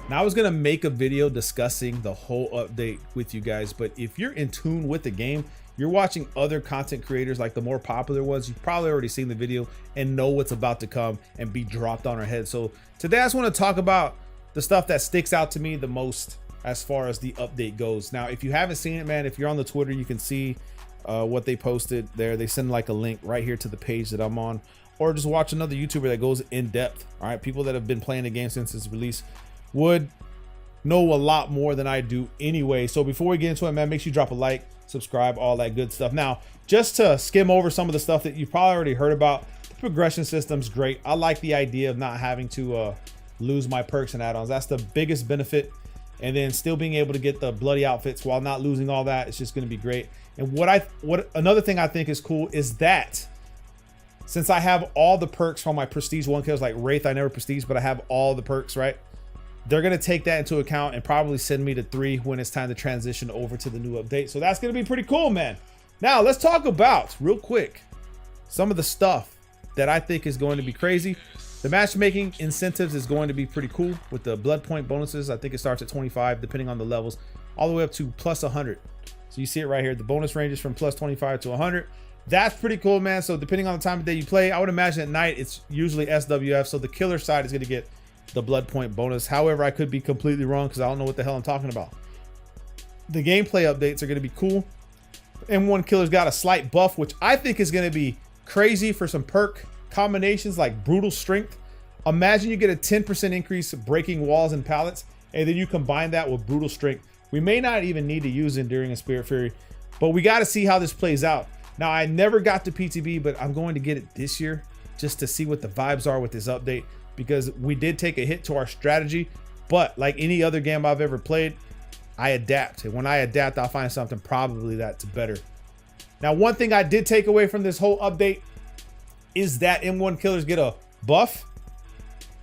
Now I was gonna make a video discussing the whole update with you guys, but if you're in tune with the game, you're watching other content creators like the more popular ones, you've probably already seen the video and know what's about to come and be dropped on our head. So today I just want to talk about the stuff that sticks out to me the most as far as the update goes. Now, if you haven't seen it, man, if you're on the Twitter, you can see what they posted there. They send like a link right here to the page that I'm on, or just watch another YouTuber that goes in depth. All right, people that have been playing the game since its release would know a lot more than I do anyway. So before we get into it, man, make sure you drop a like, subscribe, all that good stuff. Now, just to skim over some of the stuff that you've probably already heard about, the progression system's great. I like the idea of not having to lose my perks and add-ons. That's the biggest benefit. And then still being able to get the bloody outfits while not losing all that. It's just going to be great. And another thing I think is cool is that since I have all the perks from my prestige 1 kills, like Wraith, I never prestige, but I have all the perks, right? They're going to take that into account and probably send me to 3 when it's time to transition over to the new update. So that's going to be pretty cool, man. Now let's talk about real quick some of the stuff that I think is going to be crazy. The matchmaking incentives is going to be pretty cool with the blood point bonuses. I think it starts at 25 depending on the levels, all the way up to plus 100. So you see it right here. The bonus ranges from plus 25 to 100. That's pretty cool, man. So depending on the time of day you play, I would imagine at night it's usually SWF. So the killer side is going to get the blood point bonus. However, I could be completely wrong because I don't know what the hell I'm talking about. The gameplay updates are going to be cool. M1 killer's got a slight buff, which I think is going to be crazy for some perk combinations like brutal strength. Imagine you get a 10% increase breaking walls and pallets, and then you combine that with brutal strength. We may not even need to use Enduring and Spirit Fury, but we got to see how this plays out. Now, I never got to PTB, but I'm going to get it this year just to see what the vibes are with this update, because we did take a hit to our strategy, but like any other game I've ever played, I adapt. And when I adapt, I'll find something probably that's better. Now, one thing I did take away from this whole update is that M1 killers get a buff.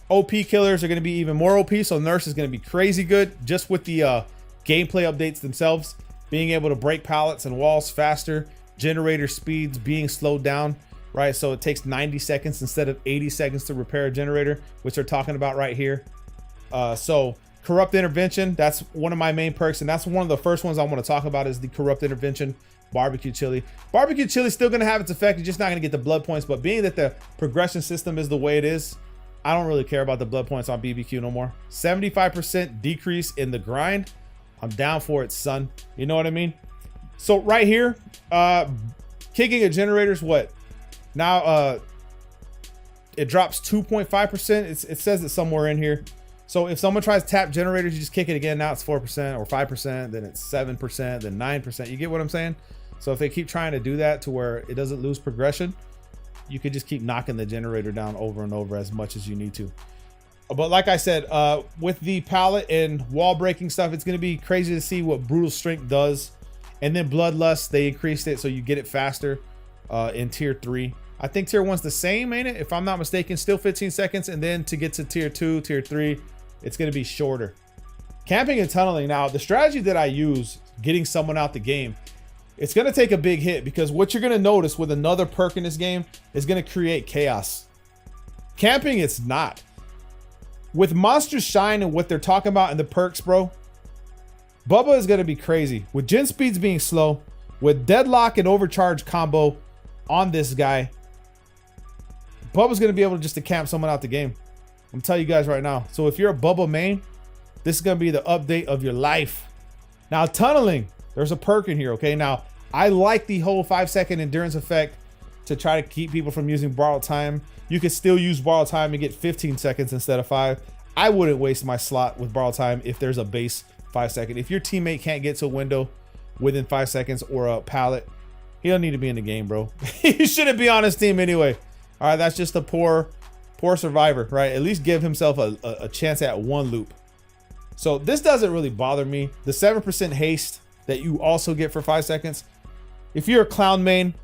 OP killers are going to be even more OP, so Nerf is going to be crazy good just with the gameplay updates themselves, being able to break pallets and walls faster, generator speeds being slowed down, right? So it takes 90 seconds instead of 80 seconds to repair a generator, which they're talking about right here. So corrupt intervention, that's one of my main perks, and that's one of the first ones I want to talk about is the corrupt intervention. Barbecue chili. Barbecue chili is still going to have its effect. You're just not going to get the blood points, but being that the progression system is the way it is, I don't really care about the blood points on BBQ no more. 75% decrease in the grind. I'm down for it, son. You know what I mean? So right here, kicking a generator's what? Now it drops 2.5%. It says it somewhere in here. So if someone tries to tap generators, you just kick it again. Now it's 4% or 5%, then it's 7%, then 9%. You get what I'm saying? So if they keep trying to do that to where it doesn't lose progression, you could just keep knocking the generator down over and over as much as you need to. But like I said, with the pallet and wall breaking stuff, it's going to be crazy to see what brutal strength does. And then bloodlust, they increased it so you get it faster in tier 3. I think tier 1's the same, ain't it? If I'm not mistaken, still 15 seconds. And then to get to tier 2, tier 3, it's going to be shorter. Camping and tunneling. Now, the strategy that I use, getting someone out the game, it's going to take a big hit, because what you're going to notice with another perk in this game is going to create chaos. Camping, it's not. With Monsters Shine and what they're talking about in the perks, bro, Bubba is going to be crazy. With gen speeds being slow, with deadlock and overcharge combo on this guy, Bubba's going to be able just to camp someone out the game. I'm telling you guys right now. So if you're a Bubba main, this is going to be the update of your life. Now, tunneling, there's a perk in here, okay? Now, I like the whole 5-second endurance effect to try to keep people from using borrowed time. You could still use borrowed time and get 15 seconds instead of 5. I wouldn't waste my slot with borrowed time if there's a base 5-second. If your teammate can't get to a window within 5 seconds or a pallet, he don't need to be in the game, bro. He shouldn't be on his team anyway. All right, that's just a poor survivor, right? At least give himself a chance at one loop. So this doesn't really bother me. The 7% haste that you also get for 5 seconds. If you're a clown main,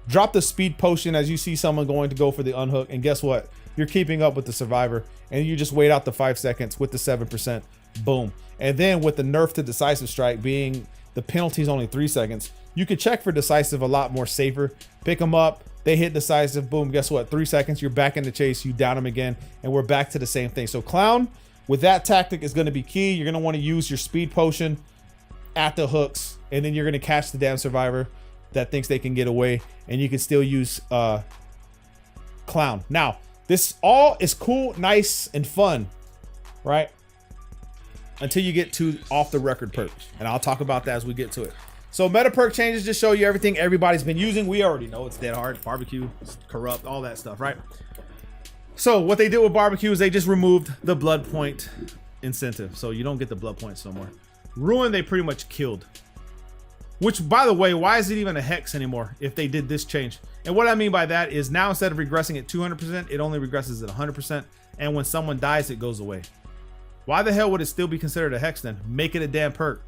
drop the speed potion as you see someone going to go for the unhook, and guess what? You're keeping up with the survivor, and you just wait out the 5 seconds with the 7%. Boom. And then with the nerf to decisive strike being the penalty is only 3 seconds, you could check for decisive a lot more safer. Pick them up, they hit decisive, boom, guess what? 3 seconds, you're back in the chase, you down them again, and we're back to the same thing. So clown, with that tactic is going to be key. You're going to want to use your speed potion at the hooks, and then you're going to catch the damn survivor that thinks they can get away, and you can still use clown. Now, this all is cool, nice, and fun, right? Until you get to off the record perks, and I'll talk about that as we get to it. So meta perk changes just show you everything everybody's been using. We already know it's dead hard, barbecue, corrupt, all that stuff, right? So what they did with barbecue is they just removed the blood point incentive, so you don't get the blood points no more. Ruin, they pretty much killed. Which, by the way, why is it even a hex anymore if they did this change? And what I mean by that is now instead of regressing at 200%, it only regresses at 100%. And when someone dies, it goes away. Why the hell would it still be considered a hex then? Make it a damn perk.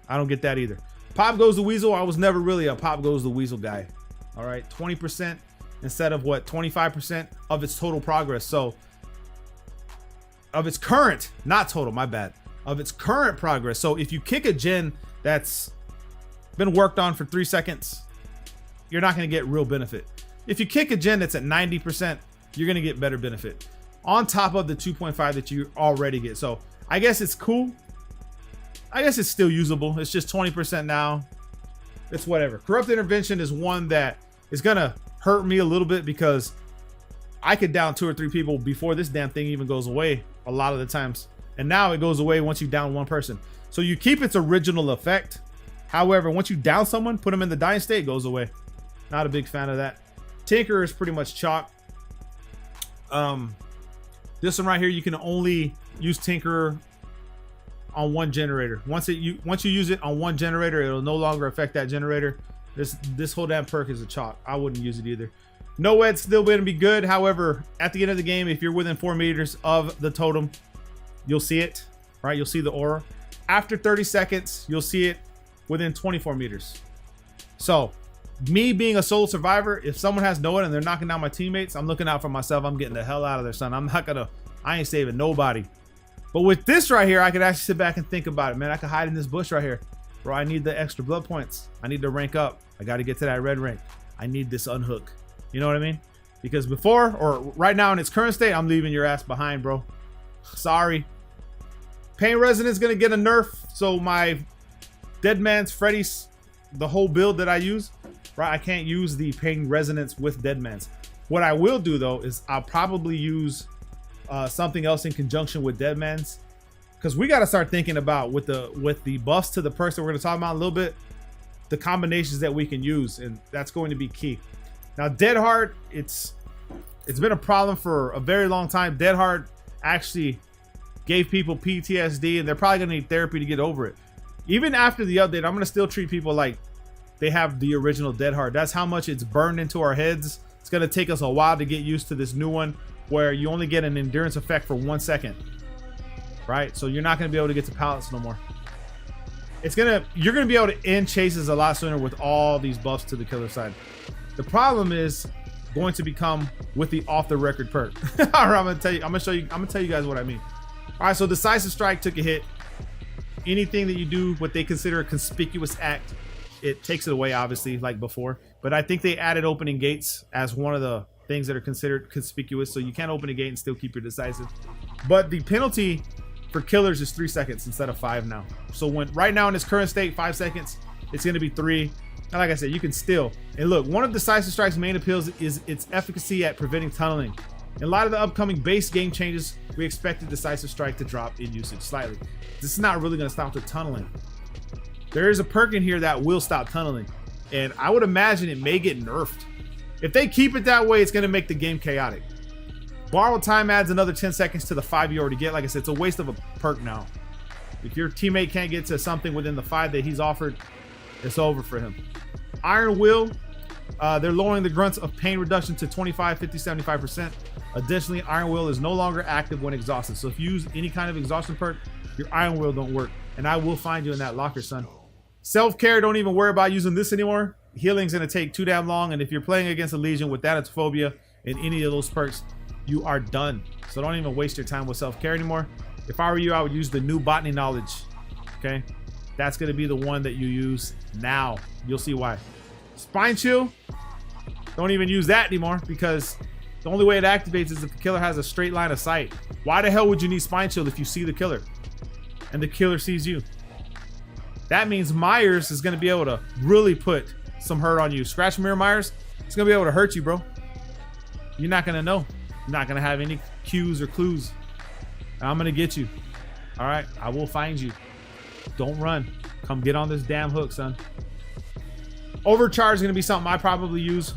I don't get that either. Pop goes the weasel. I was never really a pop goes the weasel guy. All right, 20% instead of what, 25% of its total progress. So of its current, not total, my bad, of its current progress. So if you kick a gen that's been worked on for 3 seconds, you're not going to get real benefit. If you kick a gen that's at 90%, you're going to get better benefit on top of the 2.5 that you already get. So I guess it's cool. I guess it's still usable. It's just 20% now. It's whatever. Corrupt intervention is one that is going to hurt me a little bit because I could down 2 or 3 people before this damn thing even goes away a lot of the times. And now it goes away once you down 1 person. So you keep its original effect. However, once you down someone, put them in the dying state, it goes away. Not a big fan of that. Tinker is pretty much chalk. This one right here, you can only use Tinker on 1 generator. Once you use it on 1 generator, it'll no longer affect that generator. This whole damn perk is a chalk. I wouldn't use it either. No-ed's still going to be good. However, at the end of the game, if you're within 4 meters of the totem, you'll see it, right? You'll see the aura. After 30 seconds, you'll see it within 24 meters. So me being a solo survivor, if someone has no-ed and they're knocking down my teammates, I'm looking out for myself. I'm getting the hell out of there, son. I ain't saving nobody. But with this right here, I could actually sit back and think about it, man. I could hide in this bush right here. Bro, I need the extra blood points. I need to rank up. I got to get to that red rank. I need this unhook. You know what I mean? Because before, or right now in its current state, I'm leaving your ass behind, bro. Sorry. Pain Resonance going to get a nerf. So my Dead Man's Freddy's, the whole build that I use, right? I can't use the Pain Resonance with Dead Man's. What I will do though is I'll probably use something else in conjunction with Dead Man's, because we got to start thinking about with the buffs to the perks that we're going to talk about in a little bit, the combinations that we can use, and that's going to be key. Now Dead Hard, it's been a problem for a very long time. Dead Hard actually gave people PTSD, and they're probably going to need therapy to get over it. Even after the update, I'm going to still treat people like they have the original Dead Hard. That's how much it's burned into our heads. It's going to take us a while to get used to this new one where you only get an endurance effect for 1 second, right? So you're not going to be able to get to pallets no more. You're going to be able to end chases a lot sooner with all these buffs to the killer side. The problem is going to become with the off the record perk. All right, I'm going to tell you guys what I mean. All right, so Decisive Strike took a hit. Anything that you do what they consider a conspicuous act, it takes it away, obviously, like before. But I think they added opening gates as one of the things that are considered conspicuous, so you can't open a gate and still keep your decisive. But the penalty for killers is 3 seconds instead of 5 now. So right now in its current state, 5 seconds, it's going to be 3. And like I said, you can still, and look, one of Decisive Strike's main appeals is its efficacy at preventing tunneling. In light of the upcoming base game changes, we expected Decisive Strike to drop in usage slightly. This is not really going to stop the tunneling. There is a perk in here that will stop tunneling, and I would imagine it may get nerfed. If they keep it that way, it's going to make the game chaotic. Borrowed time adds another 10 seconds to the 5 you already get. Like I said, it's a waste of a perk now. If your teammate can't get to something within the 5 that he's offered, it's over for him. Iron Will, they're lowering the grunts of pain reduction to 25, 50, 75%. Additionally, Iron Will is no longer active when exhausted. So if you use any kind of exhaustion perk, your Iron Will don't work. And I will find you in that locker, son. Self-care, don't even worry about using this anymore. Healing's going to take too damn long. And if you're playing against a Legion with Thanatophobia and any of those perks, you are done. So don't even waste your time with self-care anymore. If I were you, I would use the new botany knowledge. Okay? That's going to be the one that you use now. You'll see why. Spine chill, don't even use that anymore because The only way it activates is if the killer has a straight line of sight. Why the hell would you need spine shield if you see the killer and the killer sees you? That means Myers is going to be able to really put some hurt on you. Scratch mirror Myers, it's going to be able to hurt you, bro. You're not going to know. You're not going to have any cues or clues. I'm going to get you. All right, I will find you. Don't run. Come get on this damn hook, son. Overcharge is going to be something I probably use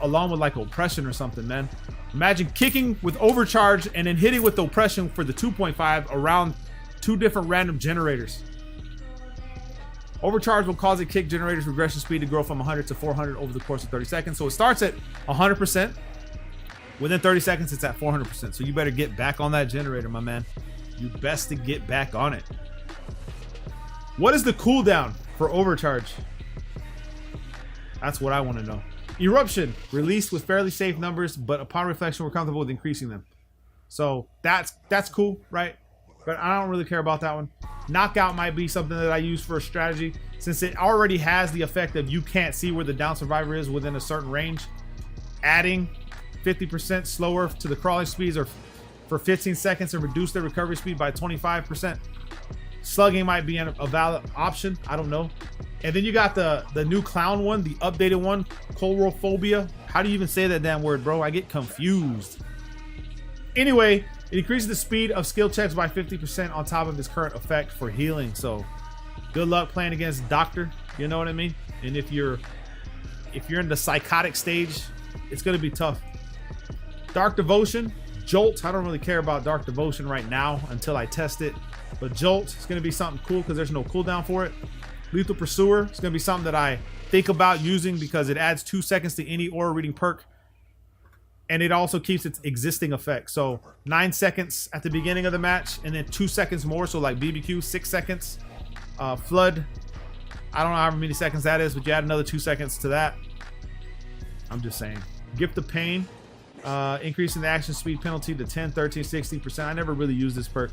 along with like oppression or something, man. Imagine kicking with overcharge and then hitting with oppression for the 2.5 around 2 different random generators. Overcharge will cause a kick generator's regression speed to grow from 100 to 400 over the course of 30 seconds. So it starts at 100%. Within 30 seconds, it's at 400%. So you better get back on that generator, my man. You best to get back on it. What is the cooldown for overcharge? That's what I want to know. Eruption, released with fairly safe numbers, but upon reflection, we're comfortable with increasing them. So that's cool, right? But I don't really care about that one. Knockout might be something that I use for a strategy, since it already has the effect of you can't see where the down survivor is within a certain range. Adding 50% slower to the crawling speeds or for 15 seconds and reduce their recovery speed by 25%. Slugging might be a valid option. I don't know. And then you got the new clown one, the updated one, colorophobia. How do you even say that damn word, bro? I get confused. Anyway, it increases the speed of skill checks by 50% on top of its current effect for healing. So good luck playing against Doctor. You know what I mean? And if you're in the psychotic stage, it's gonna be tough. Dark Devotion, Jolt. I don't really care about Dark Devotion right now until I test it. But Jolt is gonna be something cool because there's no cooldown for it. Lethal Pursuer is gonna be something that I think about using because it adds 2 seconds to any aura reading perk. And it also keeps its existing effect. So 9 seconds at the beginning of the match and then 2 seconds more. So like BBQ, 6 seconds. Flood, I don't know how many seconds that is, but you add another 2 seconds to that. I'm just saying. Gift of Pain, increasing the action speed penalty to 10, 13, 16%. I never really used this perk.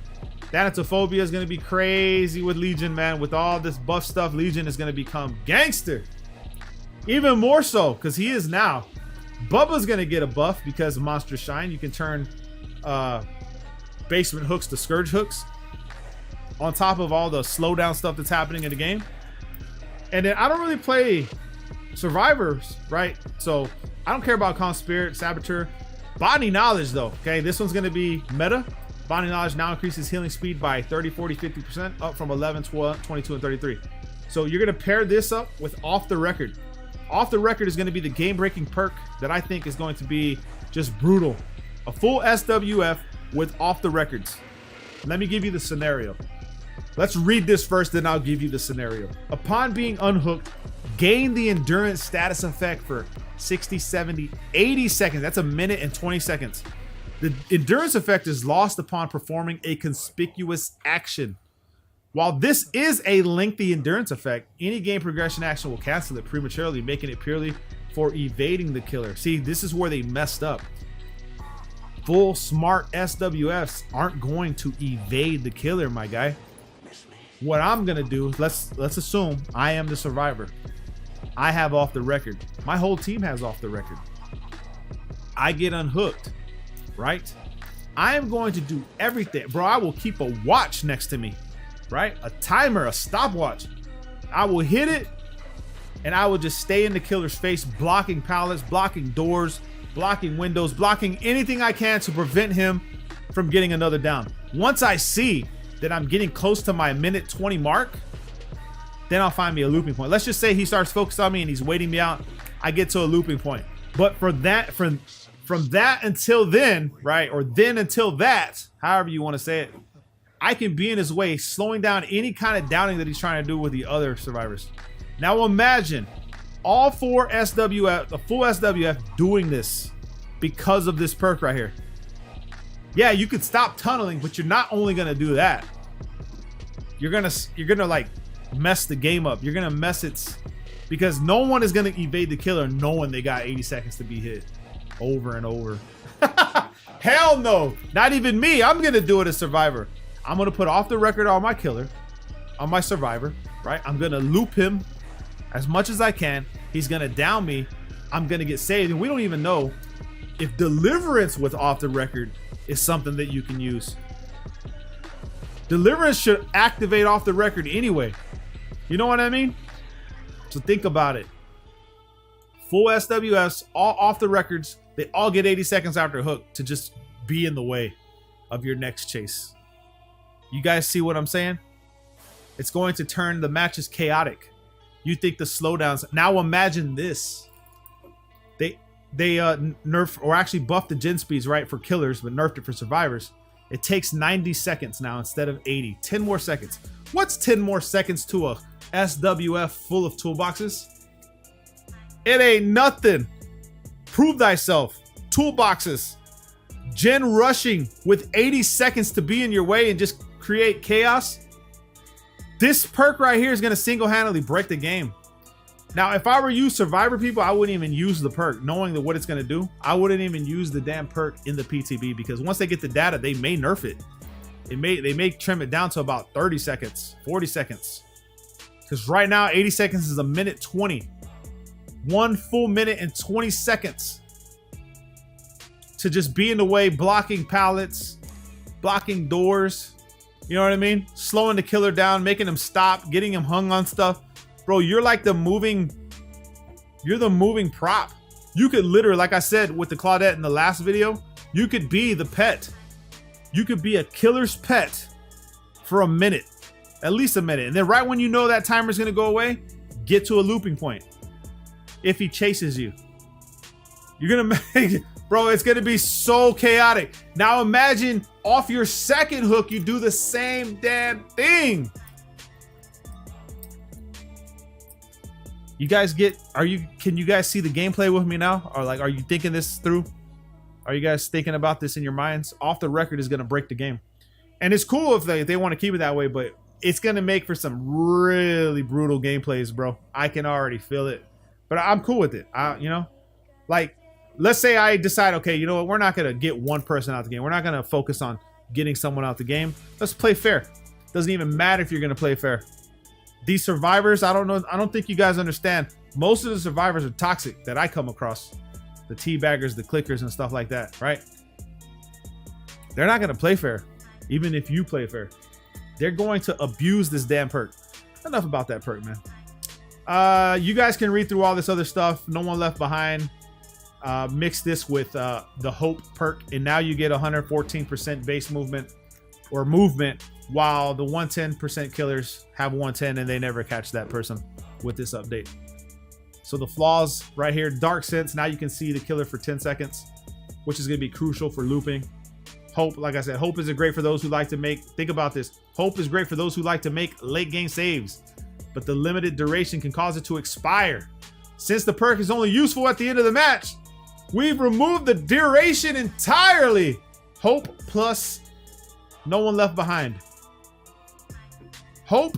Thanatophobia is going to be crazy with Legion, man. With all this buff stuff, Legion is going to become gangster. Even more so, because he is now. Bubba's going to get a buff because of Monster Shine. You can turn basement hooks to scourge hooks. On top of all the slowdown stuff that's happening in the game. And then I don't really play survivors, right? So I don't care about Calm Spirit, Saboteur. Body Knowledge, though, okay? This one's going to be meta. Body Knowledge now increases healing speed by 30, 40, 50%, up from 11, 12, 22, and 33. So you're going to pair this up with Off the Record. Off the Record is going to be the game-breaking perk that I think is going to be just brutal. A full SWF with Off the Records. Let me give you the scenario. Let's read this first, then I'll give you the scenario. Upon being unhooked, gain the endurance status effect for 60, 70, 80 seconds. That's a minute and 20 seconds. The endurance effect is lost upon performing a conspicuous action. While this is a lengthy endurance effect, any game progression action will cancel it prematurely, making it purely for evading the killer. See, this is where they messed up. Full smart SWFs aren't going to evade the killer, my guy. What I'm gonna do, let's assume I am the survivor. I have Off the Record. My whole team has Off the Record. I get unhooked, right? I am going to do everything. Bro, I will keep a watch next to me, right? A timer, a stopwatch. I will hit it, and I will just stay in the killer's face, blocking pallets, blocking doors, blocking windows, blocking anything I can to prevent him from getting another down. Once I see that I'm getting close to my minute 20 mark, then I'll find me a looping point. Let's just say he starts focused on me and he's waiting me out. I get to a looping point. But for that, from that until then, right? Or then until that, however you want to say it, I can be in his way, slowing down any kind of downing that he's trying to do with the other survivors. Now imagine all 4 SWF, the full SWF doing this because of this perk right here. Yeah, you could stop tunneling, but you're not only gonna do that. You're gonna like mess the game up. You're gonna mess it because no one is gonna evade the killer knowing they got 80 seconds to be hit over and over. Hell no, not even me. I'm gonna do it as survivor. I'm gonna put Off the Record on my killer, on my survivor, right? I'm gonna loop him as much as I can. He's gonna down me. I'm gonna get saved, and we don't even know if deliverance with off the record is something that you can use. Deliverance should activate off the record anyway. You know what I mean? So think about it. Full SWFs, all off the records, they all get 80 seconds after hook to just be in the way of your next chase. You guys see what I'm saying? It's going to turn the matches chaotic. You think the slowdowns. Now imagine this. They nerf or actually buffed the gen speeds, right, for killers, but nerfed it for survivors. It takes 90 seconds now instead of 80. 10 more seconds. What's 10 more seconds to a SWF full of toolboxes? It ain't nothing. Prove thyself. Toolboxes. Gen rushing with 80 seconds to be in your way and just create chaos. This perk right here is going to single-handedly break the game. Now, if I were you survivor people, I wouldn't even use the perk. Knowing that what it's going to do, I wouldn't even use the damn perk in the PTB, because once they get the data, they may nerf it. They may trim it down to about 30 seconds, 40 seconds. Because right now, 80 seconds is a minute 20. 1 full minute and 20 seconds to just be in the way, blocking pallets, blocking doors. You know what I mean? Slowing the killer down, making him stop, getting him hung on stuff. Bro, you're like the moving prop. You could literally, like I said with the Claudette in the last video, you could be the pet. You could be a killer's pet for a minute, at least a minute. And then right when you know that timer's gonna go away, get to a looping point. If he chases you, you're gonna make, bro, it's gonna be so chaotic. Now imagine off your second hook, you do the same damn thing. You guys can you guys see the gameplay with me now? Or like, are you thinking this through? Are you guys thinking about this in your minds? Off the record is going to break the game. And it's cool if they want to keep it that way, but it's going to make for some really brutal gameplays, bro. I can already feel it, but I'm cool with it. You know, like, let's say I decide, okay, you know what? We're not going to get one person out the game. We're not going to focus on getting someone out the game. Let's play fair. Doesn't even matter if you're going to play fair. These survivors, I don't know. I don't think you guys understand. Most of the survivors are toxic that I come across. The teabaggers, the clickers and stuff like that, right? They're not going to play fair. Even if you play fair, they're going to abuse this damn perk. Enough about that perk, man. You guys can read through all this other stuff. No one left behind. Mix this with the hope perk, and now you get 114% base movement or movement, while the 110% killers have 110 and they never catch that person with this update. So the flaws right here, dark sense. Now you can see the killer for 10 seconds, which is going to be crucial for looping. Hope, like I said, hope is great for those who like to make, think about this. Hope is great for those who like to make late game saves, but the limited duration can cause it to expire. Since the perk is only useful at the end of the match, we've removed the duration entirely. Hope plus no one left behind. Hope,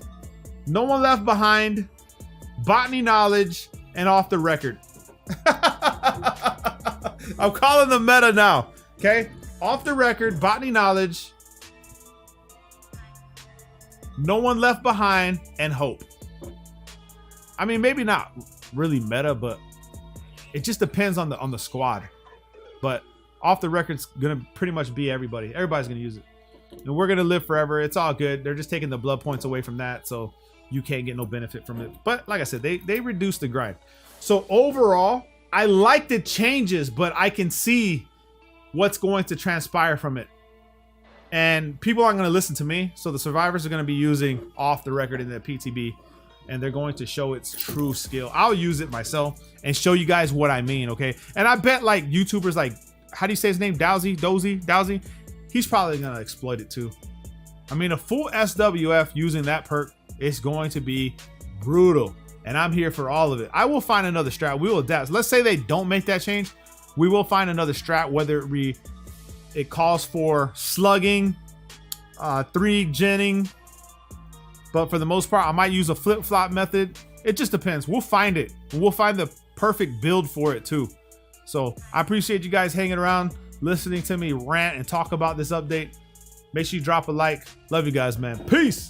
no one left behind, botany knowledge, and off the record. I'm calling the meta now, okay? Off the record, botany knowledge, no one left behind, and hope. I mean, maybe not really meta, but it just depends on the squad. But off the record's gonna pretty much be everybody. Everybody's gonna use it. And we're gonna live forever. It's all good. They're just taking the blood points away from that, so you can't get no benefit from it. But like I said, they reduced the grind. So overall, I like the changes, but I can see what's going to transpire from it. And people aren't gonna listen to me, so the survivors are gonna be using off the record in the PTB, and they're going to show its true skill. I'll use it myself and show you guys what I mean, okay? And I bet like YouTubers like, how do you say his name? Dowsey? He's probably gonna exploit it too. I mean, a full SWF using that perk is going to be brutal, and I'm here for all of it. I will find another strat. We will adapt. Let's say they don't make that change. We will find another strat, whether it calls for slugging, 3 genning, but for the most part, I might use a flip-flop method. It just depends. We'll find it. We'll find the perfect build for it too. So I appreciate you guys hanging around, listening to me rant and talk about this update. Make sure you drop a like. Love you guys, man. Peace.